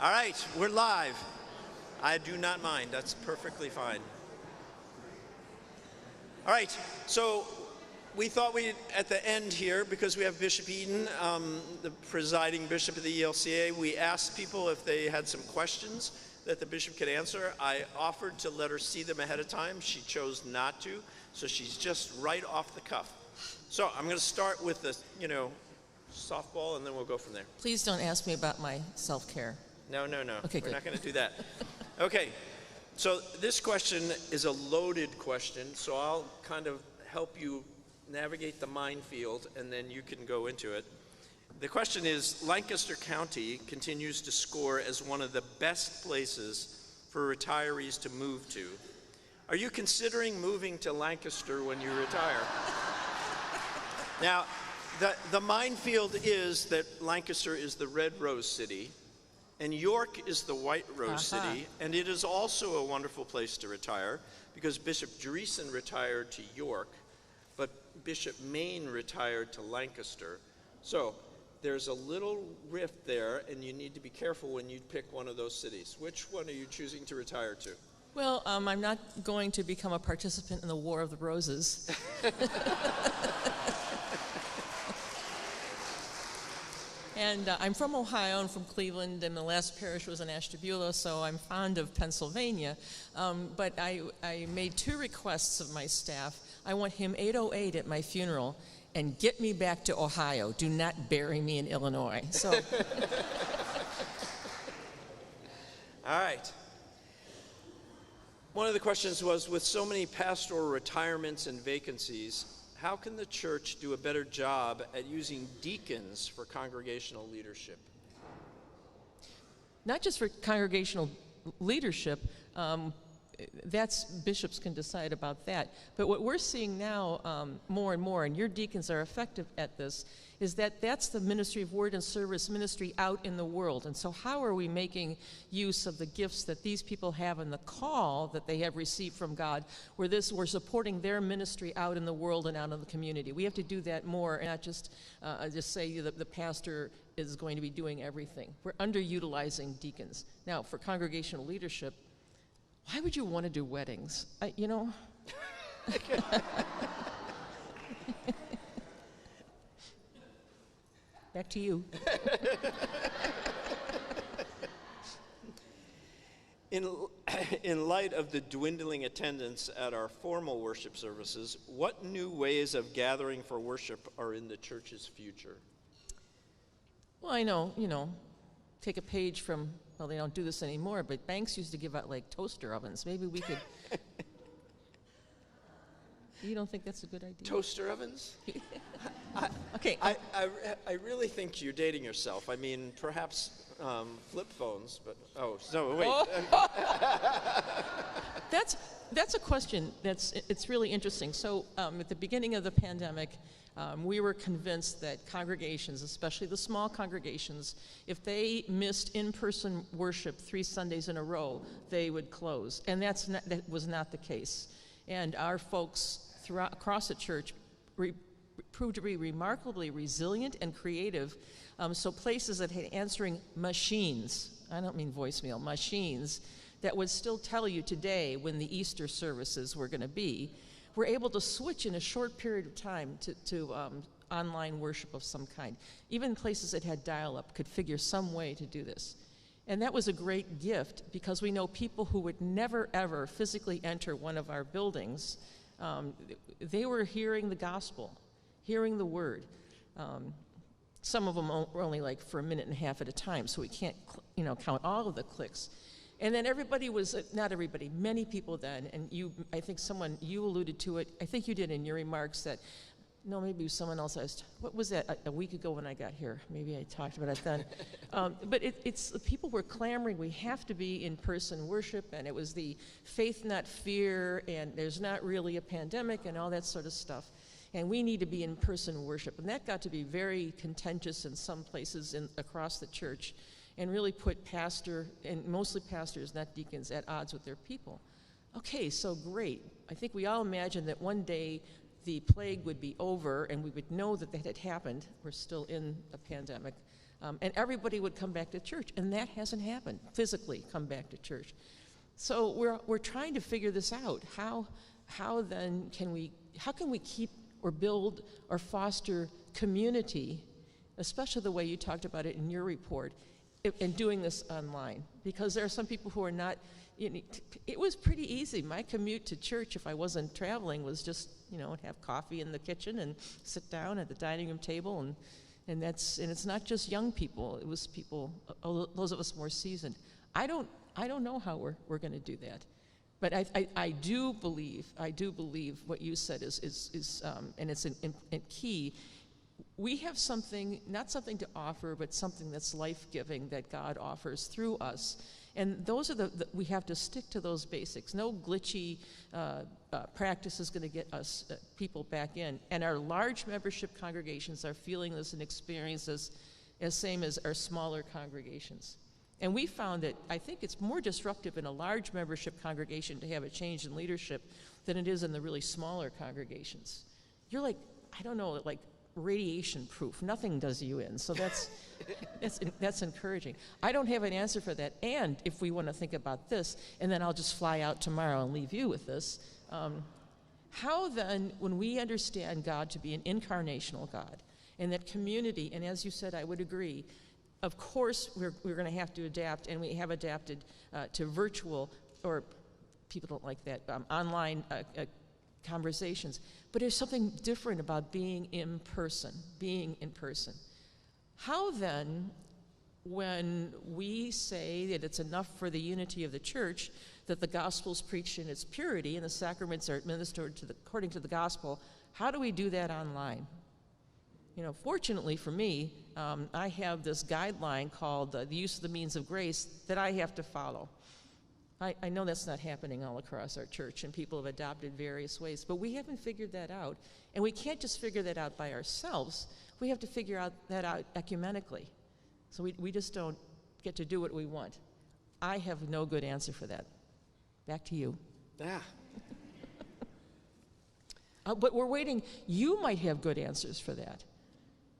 All right, we're live. I do not mind. That's perfectly fine. All right, so we thought we'd, at the end here, because we have Bishop Eaton, the presiding bishop of the ELCA, we asked people if they had some questions that the bishop could answer. I offered to let her see them ahead of time. She chose not to, so she's just right off the cuff. So I'm going to start with the, softball, and then we'll go from there. Please don't ask me about my self-care. No. Okay, We're not going to do that. Okay, so this question is a loaded question, so I'll kind of help you navigate the minefield, and then you can go into it. The question is, Lancaster County continues to score as one of the best places for retirees to move to. Are you considering moving to Lancaster when you retire? Now, the minefield is that Lancaster is the red rose city, and York is the white rose city, and it is also a wonderful place to retire because Bishop Dreesen retired to York, but Bishop Main retired to Lancaster. So there's a little rift there, and you need to be careful when you pick one of those cities. Which one are you choosing to retire to? Well, I'm not going to become a participant in the War of the Roses. And I'm from Ohio and from Cleveland, and the last parish was in Ashtabula, so I'm fond of Pennsylvania. But I made two requests of my staff. I want hymn 808 at my funeral, and get me back to Ohio. Do not bury me in Illinois. So. All right. One of the questions was, with so many pastoral retirements and vacancies, how can the church do a better job at using deacons for congregational leadership? Not just for congregational leadership, that's bishops can decide about that. But what we're seeing now more and more, and your deacons are effective at this, is that that's the ministry of word and service ministry out in the world. And so how are we making use of the gifts that these people have and the call that they have received from God, where we're supporting their ministry out in the world and out in the community? We have to do that more, and not just say that the pastor is going to be doing everything. We're underutilizing deacons. Now, for congregational leadership, why would you want to do weddings? Back to you. In light of the dwindling attendance at our formal worship services, what new ways of gathering for worship are in the church's future? Well, I know, take a page from, well, they don't do this anymore, but banks used to give out like toaster ovens. Maybe we could. You don't think that's a good idea? Toaster ovens? Okay. I really think you're dating yourself. I mean, perhaps flip phones, but wait. That's a question it's really interesting. So at the beginning of the pandemic, we were convinced that congregations, especially the small congregations, if they missed in-person worship 3 Sundays in a row, they would close. And that was not the case. And our folks across the church proved to be remarkably resilient and creative. So places that had answering machines, I don't mean voicemail, machines, that would still tell you today when the Easter services were going to be, were able to switch in a short period of time to online worship of some kind. Even places that had dial-up could figure some way to do this. And that was a great gift, because we know people who would never, ever physically enter one of our buildings, they were hearing the gospel, hearing the word. Some of them were only like for a minute and a half at a time, so we can't count all of the clicks. And then everybody was, not everybody, many people then, and I think you alluded to it, I think you did in your remarks that, no, maybe someone else asked, what was that a week ago when I got here? Maybe I talked about it then. But people were clamoring, we have to be in-person worship, and it was the faith, not fear, and there's not really a pandemic, and all that sort of stuff. And we need to be in-person worship. And that got to be very contentious in some places across the church, and really put and mostly pastors, not deacons, at odds with their people. Okay, so great. I think we all imagined that one day the plague would be over and we would know that had happened. We're still in a pandemic. and everybody would come back to church, and that hasn't happened, physically come back to church. So we're trying to figure this out. How then can we keep or build or foster community, especially the way you talked about it in your report, and doing this online? Because there are some people who are not, it was pretty easy. My commute to church, if I wasn't traveling, was just, have coffee in the kitchen and sit down at the dining room table, and it's not just young people. It was people, those of us more seasoned. I don't know how we're going to do that, but I do believe what you said is and it's in key. We have not something to offer, but something that's life-giving that God offers through us. And those are we have to stick to those basics. No glitchy practice is going to get us people back in. And our large membership congregations are feeling this and experience this as same as our smaller congregations. And we found that I think it's more disruptive in a large membership congregation to have a change in leadership than it is in the really smaller congregations. You're like, I don't know, like radiation proof. Nothing does you in. So that's encouraging. I don't have an answer for that. And if we want to think about this, and then I'll just fly out tomorrow and leave you with this, how then, when we understand God to be an incarnational God, and that community, and as you said, I would agree, of course we're going to have to adapt, and we have adapted to virtual, or people don't like that, online conversations. But there's something different about being in person. How then, when we say that it's enough for the unity of the church, that the gospel's preached in its purity and the sacraments are administered according to the gospel, how do we do that online? Fortunately for me, I have this guideline called the use of the means of grace that I have to follow. I know that's not happening all across our church, and people have adopted various ways, but we haven't figured that out. And we can't just figure that out by ourselves. We have to figure that out ecumenically. So we just don't get to do what we want. I have no good answer for that. Back to you. Yeah. But we're waiting. You might have good answers for that.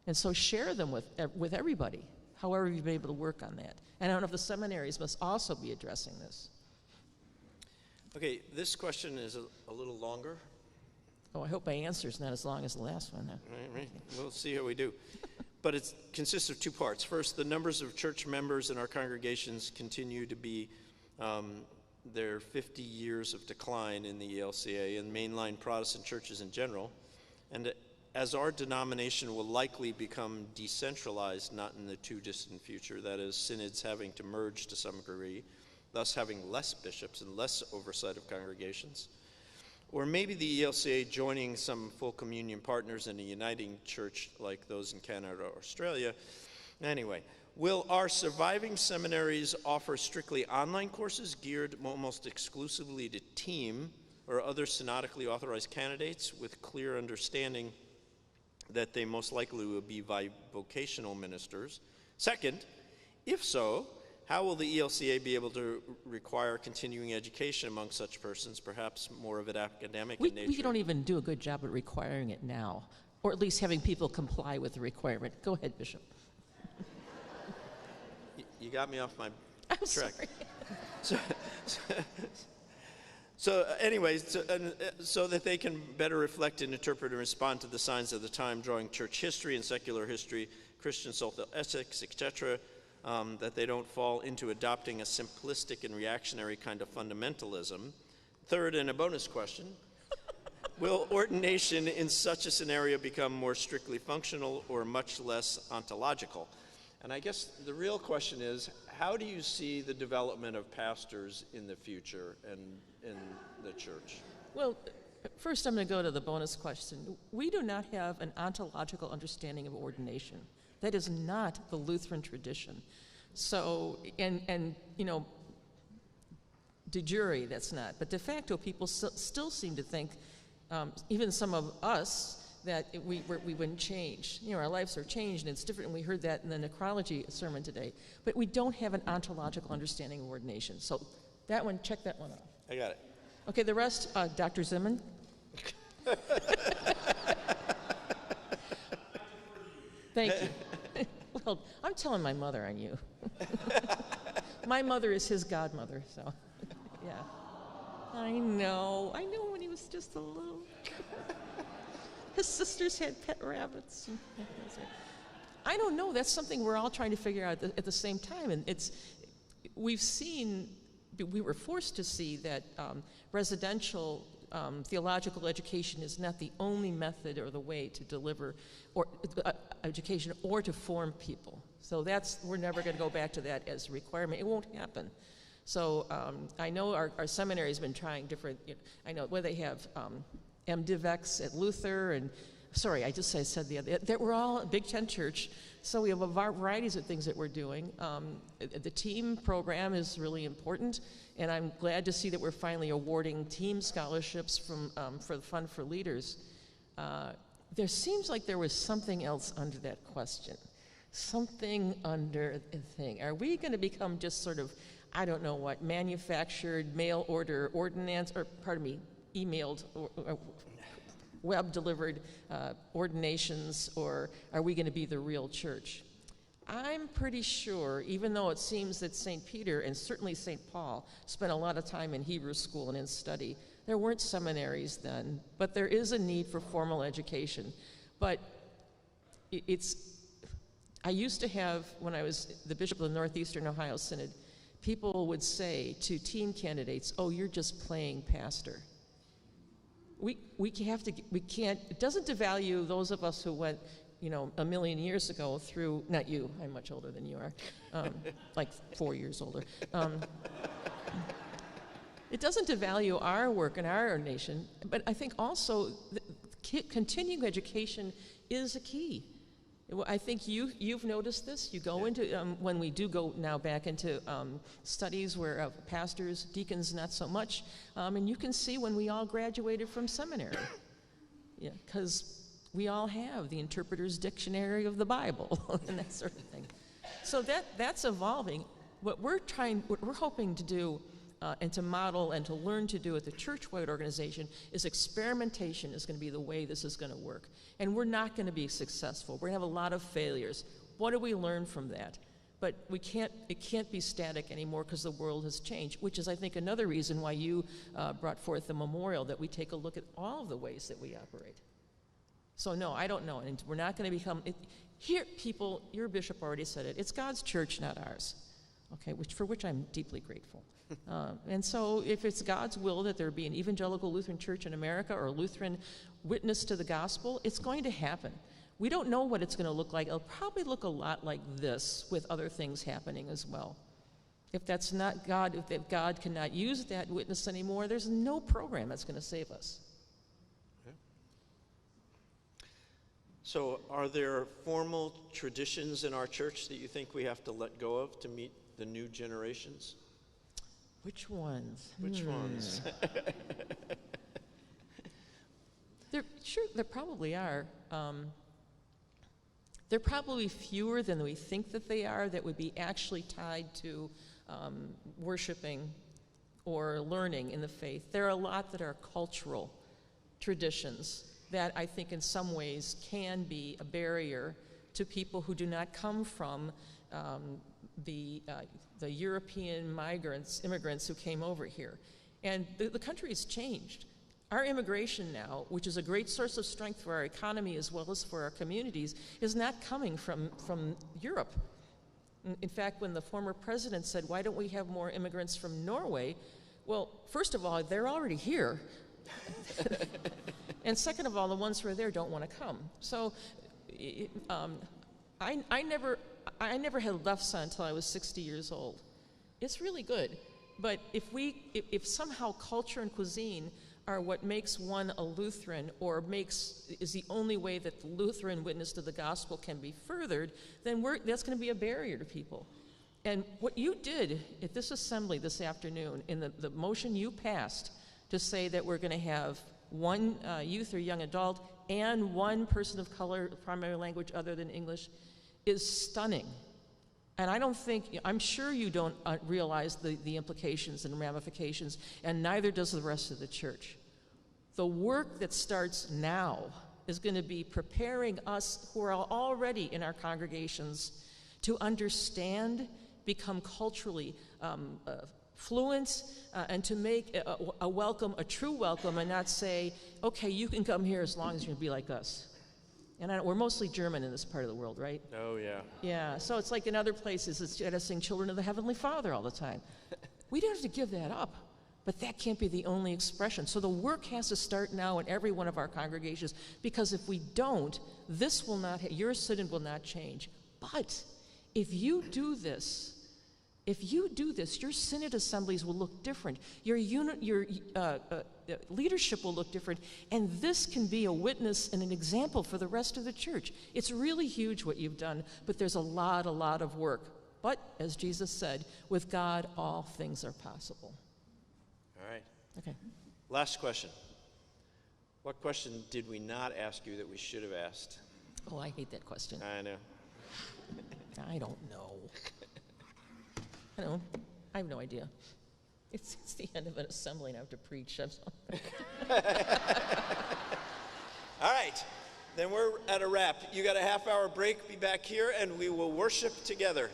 And so share them with everybody, however you've been able to work on that. And I don't know if the seminaries must also be addressing this. Okay, this question is a little longer. Oh, I hope my answer is not as long as the last one. Huh? Right. We'll see how we do. But it consists of two parts. First, the numbers of church members in our congregations continue to be their 50 years of decline in the ELCA and mainline Protestant churches in general. And as our denomination will likely become decentralized, not in the too distant future, that is, synods having to merge to some degree, thus having less bishops and less oversight of congregations, or maybe the ELCA joining some full communion partners in a uniting church like those in Canada or Australia. Anyway, will our surviving seminaries offer strictly online courses geared almost exclusively to team or other synodically authorized candidates with clear understanding that they most likely will be vocational ministers? Second, if so, how will the ELCA be able to require continuing education among such persons, perhaps more of it academic in nature? We don't even do a good job at requiring it now, or at least having people comply with the requirement. Go ahead, Bishop. You got me off my I'm track. sorry. So anyways, so that they can better reflect and interpret and respond to the signs of the time, drawing church history and secular history, Christian social ethics, etc., that they don't fall into adopting a simplistic and reactionary kind of fundamentalism. Third, and a bonus question, will ordination in such a scenario become more strictly functional or much less ontological? And I guess the real question is, how do you see the development of pastors in the future and in the church? Well, first I'm going to go to the bonus question. We do not have an ontological understanding of ordination. That is not the Lutheran tradition. So, and de jure, that's not. But de facto, people still seem to think, even some of us, that we wouldn't change. Our lives are changed, and it's different, and we heard that in the necrology sermon today. But we don't have an ontological understanding of ordination. So that one, check that one off. I got it. Okay, the rest, Dr. Zimmern. Thank you. I'm telling my mother on you. My mother is his godmother, so yeah. I know when he was just a little. His sisters had pet rabbits. I don't know. That's something we're all trying to figure out at the same time. And we were forced to see that residential theological education is not the only method or the way to deliver education or to form people. So we're never going to go back to that as a requirement. It won't happen. So I know our seminary has been trying different, I know where they have MDivX at Luther, and sorry, I said the other, that we're all Big Ten Church, so we have a varieties of things that we're doing. The team program is really important, and I'm glad to see that we're finally awarding team scholarships for the Fund for Leaders. There seems like there was something else under that question, something under the thing. Are we going to become just sort of, I don't know what, manufactured mail order ordinance, or pardon me, emailed or web-delivered ordinations, or are we going to be the real church? I'm pretty sure, even though it seems that St. Peter and certainly St. Paul spent a lot of time in Hebrew school and in study, there weren't seminaries then, but there is a need for formal education. But I used to have, when I was the bishop of the Northeastern Ohio Synod, people would say to teen candidates, "Oh, you're just playing pastor." We can't, it doesn't devalue those of us who went, a million years ago through, not you, I'm much older than you are, like 4 years older. It doesn't devalue our work and our nation, but I think also continuing education is a key. I think you've noticed this. You go into, when we do go now back into studies where pastors, deacons, not so much, and you can see when we all graduated from seminary, because we all have the Interpreter's Dictionary of the Bible and that sort of thing. So that's evolving. What we're hoping to do and to model and to learn to do at the church-wide organization is experimentation is going to be the way this is going to work. And we're not going to be successful. We're going to have a lot of failures. What do we learn from that? But it can't be static anymore because the world has changed, which is, I think, another reason why you brought forth the memorial, that we take a look at all of the ways that we operate. So no, I don't know, and we're not going to become, here, people, your bishop already said it, it's God's church, not ours, okay, for which I'm deeply grateful. And so if it's God's will that there be an evangelical Lutheran church in America or a Lutheran witness to the gospel, it's going to happen. We don't know what it's going to look like. It'll probably look a lot like this with other things happening as well. If that's not God, if God cannot use that witness anymore, there's no program that's going to save us. Okay. So are there formal traditions in our church that you think we have to let go of to meet the new generations? Which ones? Which ones? There probably are. There are probably fewer than we think that they are that would be actually tied to worshiping or learning in the faith. There are a lot that are cultural traditions that I think in some ways can be a barrier to people who do not come from the European immigrants who came over here. And the country has changed. Our immigration now, which is a great source of strength for our economy as well as for our communities, is not coming from Europe. In fact, when the former president said, "Why don't we have more immigrants from Norway?" Well, first of all, they're already here. And second of all, the ones who are there don't want to come. So I never had lefse until I was 60 years old. It's really good. But if somehow culture and cuisine are what makes one a Lutheran or is the only way that the Lutheran witness to the gospel can be furthered, then that's going to be a barrier to people. And what you did at this assembly this afternoon, in the motion you passed to say that we're going to have one youth or young adult and one person of color, primary language other than English, is stunning. And I'm sure you don't realize the implications and ramifications, and neither does the rest of the church. The work that starts now is going to be preparing us who are already in our congregations to understand, become culturally fluent, and to make a welcome a true welcome, and not say, okay, you can come here as long as you're gonna be like us. And we're mostly German in this part of the world, right? Oh, yeah. Yeah, so it's like in other places, it's got to sing Children of the Heavenly Father all the time. We don't have to give that up, but that can't be the only expression. So the work has to start now in every one of our congregations, because if we don't, this will not, your synod will not change. But if you do this, your synod assemblies will look different. Your leadership will look different, and this can be a witness and an example for the rest of the church. It's really huge what you've done, but there's a lot of work. But as Jesus said, with God, all things are possible. All right. Okay. Last question. What question did we not ask you that we should have asked? Oh, I hate that question. I know. I don't know. I have no idea. It's the end of an assembly and I have to preach. All right, then we're at a wrap. You got a half-hour break. Be back here, and we will worship together.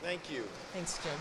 Thank you. Thanks, Jim.